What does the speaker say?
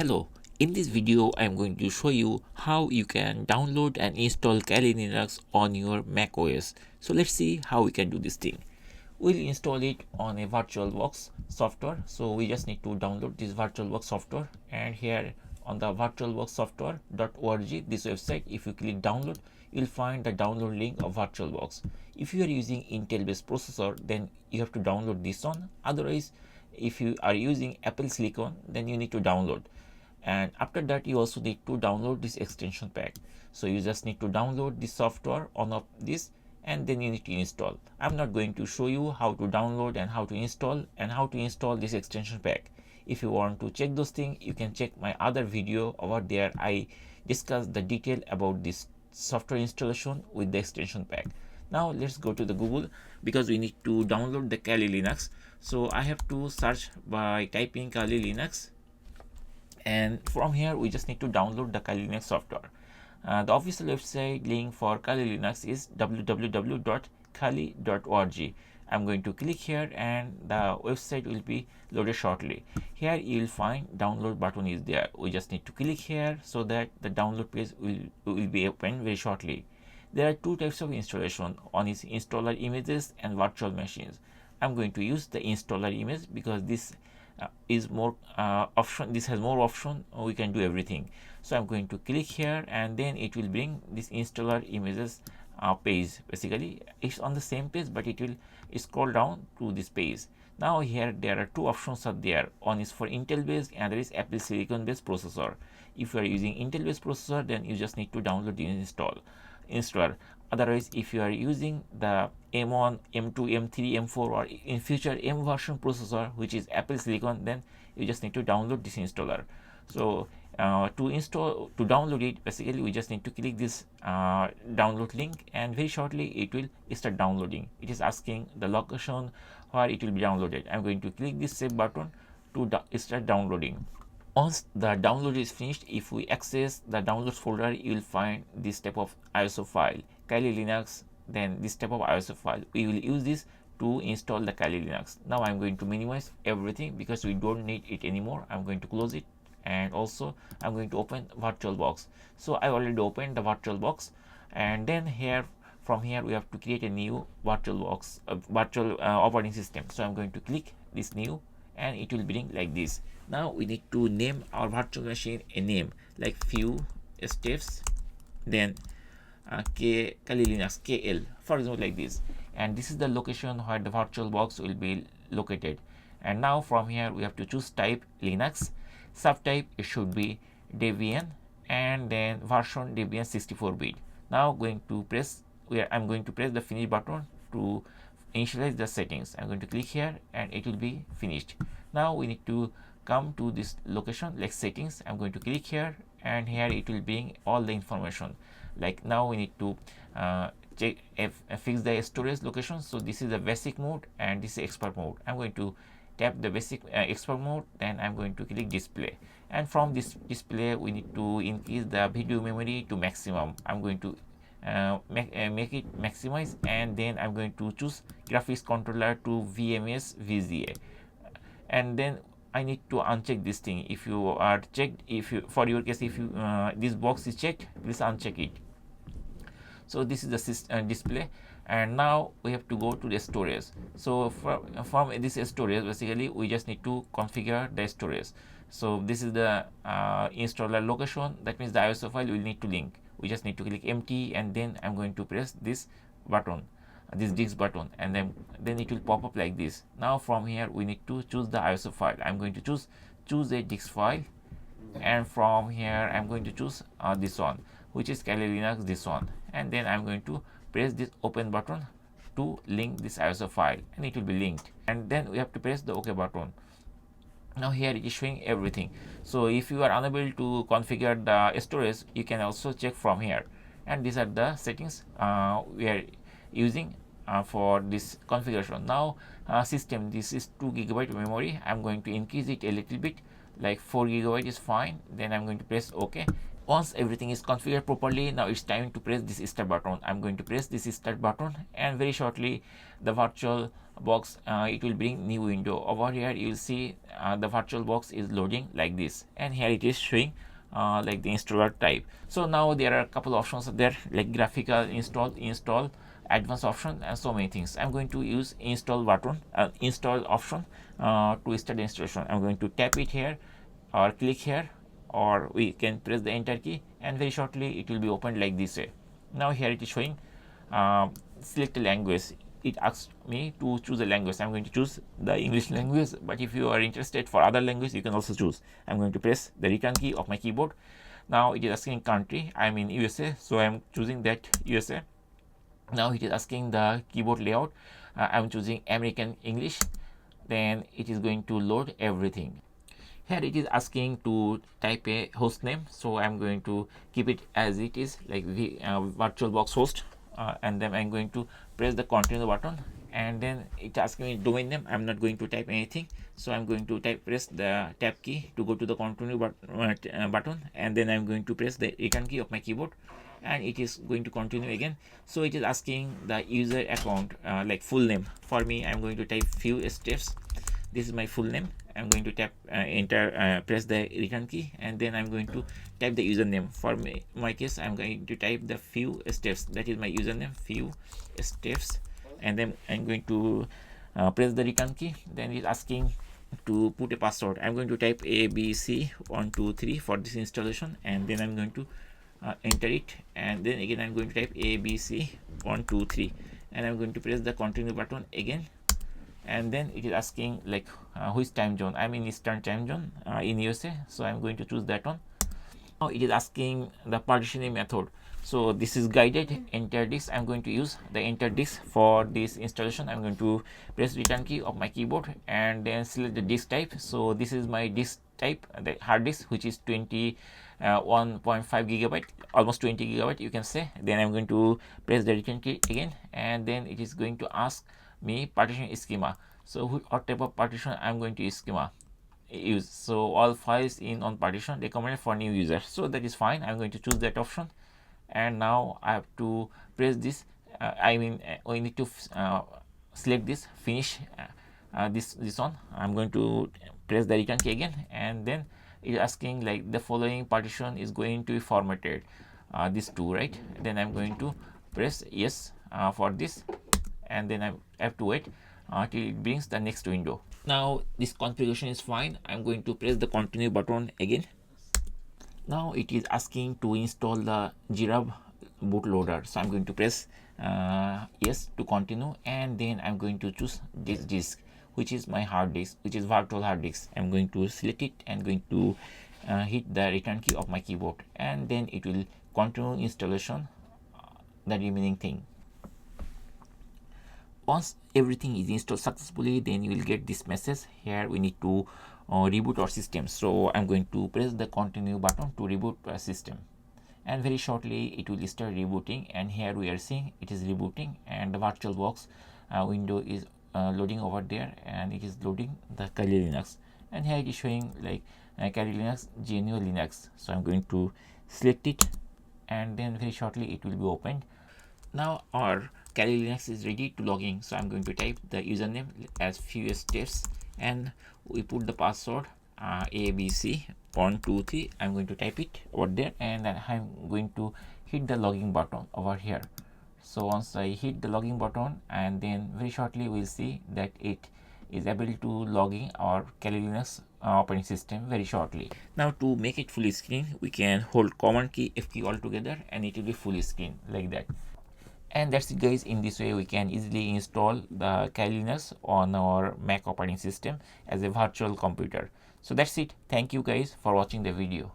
Hello, in this video I am going to show you how you can download and install Kali Linux on your macOS. So let's see how we can do this thing. We'll install it on a VirtualBox software. So we just need to download this VirtualBox software, and here on the virtualboxsoftware.org, this website, if you click download, you'll find the download link of VirtualBox. If you are using Intel based processor, then you have to download this one. Otherwise, if you are using Apple Silicon, then you need to download. And after that, you also need to download this extension pack. So you just need to download this software on this, and then you need to install. I'm not going to show you how to download and how to install this extension pack. If you want to check those things, you can check my other video over there. I discuss the detail about this software installation with the extension pack. Now let's go to the Google, because we need to download the Kali Linux. So I have to search by typing Kali Linux, and from here we just need to download the Kali Linux software. The official website link for Kali Linux is www.kali.org. I'm going to click here and the website will be loaded shortly. Here you will find download button is there. We just need to click here so that the download page will be opened very shortly. There are two types of installation. One is installer images and virtual machines. I'm going to use the installer image because this is more option. This has more option. We can do everything. So I'm going to click here, and then it will bring this installer images page. Basically, it's on the same page, but it will scroll down to this page. Now here there are two options are there. One is for Intel based, and there is Apple Silicon based processor. If you are using Intel based processor, then you just need to download the installer. Otherwise, if you are using the M1, M2, M3, M4, or in future M version processor, which is Apple Silicon, then you just need to download this installer. So to download it, basically we just need to click this download link, and very shortly it will start downloading. It is asking the location where it will be downloaded. I'm going to click this save button to start downloading. Once the download is finished, if we access the downloads folder, you will find this type of ISO file, Kali Linux. Then this type of ISO file, we will use this to install the Kali Linux. Now I'm going to minimize everything because we don't need it anymore. I'm going to close it, and also I'm going to open VirtualBox. So I already opened the VirtualBox, and then from here we have to create a new VirtualBox virtual operating system. So I'm going to click this new, and it will bring like this. Now we need to name our virtual machine a name like FewSteps, then Kali Linux KL, for example, like this. And this is the location where the VirtualBox will be located. And now from here we have to choose type Linux, subtype it should be Debian, and then version Debian 64-bit. Now I'm going to press the finish button to initialize the settings. I'm going to click here, and it will be finished. Now we need to come to this location like settings. I'm going to click here, and here it will bring all the information. Like now we need to fix the storage location. So this is the basic mode, and this is expert mode. I'm going to tap the basic expert mode, then I'm going to click display, and from this display we need to increase the video memory to maximum. I'm going to make it maximize, and then I'm going to choose graphics controller to VMS VGA, and then I need to uncheck this thing. If you are checked, for your case, if you this box is checked, please uncheck it. So this is the display, and now we have to go to the storage. So from this storage, basically we just need to configure the storage. So this is the installer location. That means the ISO file will need to link. We just need to click empty, and then I'm going to press this button, this disk button, and then it will pop up like this. Now from here we need to choose the ISO file. I'm going to choose a disk file, and from here I'm going to choose this one, which is Kali Linux, this one, and then I'm going to press this open button to link this ISO file, and it will be linked. And then we have to press the OK button. Now here it is showing everything. So if you are unable to configure the storage, you can also check from here. And these are the settings we are using for this configuration. Now system, this is 2 GB memory. I'm going to increase it a little bit, like 4 GB is fine. Then I'm going to press OK, Once everything is configured properly, now it's time to press this start button. I'm going to press this start button, and very shortly the virtual box it will bring new window. Over here you will see the virtual box is loading like this, and here it is showing like the installer type. So now there are a couple options there, like graphical install, advanced option, and so many things. I'm going to use install button, install option to start the installation. I'm going to tap it here or click here, or we can press the enter key, and very shortly it will be opened like this way. Now here it is showing select a language. It asks me to choose a language. I'm going to choose the English language, but if you are interested for other language, you can also choose. I'm going to press the return key of my keyboard. Now it is asking country. I'm in USA, so I'm choosing that USA. Now it is asking the keyboard layout. I'm choosing American English. Then it is going to load everything. Here it is asking to type a host name, so I'm going to keep it as it is, like the VirtualBox host, and then I'm going to press the continue button, and then it's asking me domain name. I'm not going to type anything, so I'm going to press the tab key to go to the continue button, and then I'm going to press the return key of my keyboard, and it is going to continue again. So it is asking the user account, like full name. For me, I'm going to type FewSteps. This is my full name. I'm going to tap enter, press the return key, and then I'm going to type the username. For my case, I'm going to type the FewSteps. That is my username, FewSteps, and then I'm going to press the return key. Then it's asking to put a password. I'm going to type ABC123 for this installation, and then I'm going to enter it, and then again I'm going to type ABC123, and I'm going to press the continue button again. And then it is asking like which time zone. I'm in Eastern time zone in USA, so I'm going to choose that one. Now it is asking the partitioning method. So this is guided enter disk. I'm going to use the enter disk for this installation. I'm going to press return key of my keyboard, and then select the disk type. So this is my disk type, the hard disk, which is 1.5 gigabyte, almost 20 gigabyte you can say. Then I'm going to press the return key again, and then it is going to ask me partition schema. So what type of partition I'm going to use. So all files in on partition recommended for new users. So that is fine. I'm going to choose that option, and now I have to press this. We need to select this finish this one. I'm going to press the return key again, and then it is asking like the following partition is going to be formatted. This two, right? Then I'm going to press yes for this, and then I have to wait till it brings the next window. Now this configuration is fine. I'm going to press the continue button again. Now it is asking to install the Jira bootloader, so I'm going to press yes to continue, and then I'm going to choose this disk, which is my hard disk, which is virtual hard disk. I'm going to select it and going to hit the return key of my keyboard, and then it will continue installation, the remaining thing. Once everything is installed successfully, then you will get this message. Here we need to reboot our system, so I'm going to press the continue button to reboot our system, and very shortly it will start rebooting. And here we are seeing it is rebooting, and the VirtualBox window is loading over there, and it is loading the Kali Linux, and here it is showing like Kali Linux, GNU Linux. So I'm going to select it, and then very shortly it will be opened. Now our Kali Linux is ready to log in, so I'm going to type the username as FewSteps, and we put the password ABC123. I'm going to type it over there, and then I'm going to hit the login button over here. So once I hit the login button, and then very shortly we'll see that it is able to log in our Kali Linux operating system very shortly. Now to make it full screen, we can hold Command key, F key all together, and it will be full screen like that. And that's it guys. In this way we can easily install the Kali Linux on our Mac operating system as a virtual computer. So that's it. Thank you guys for watching the video.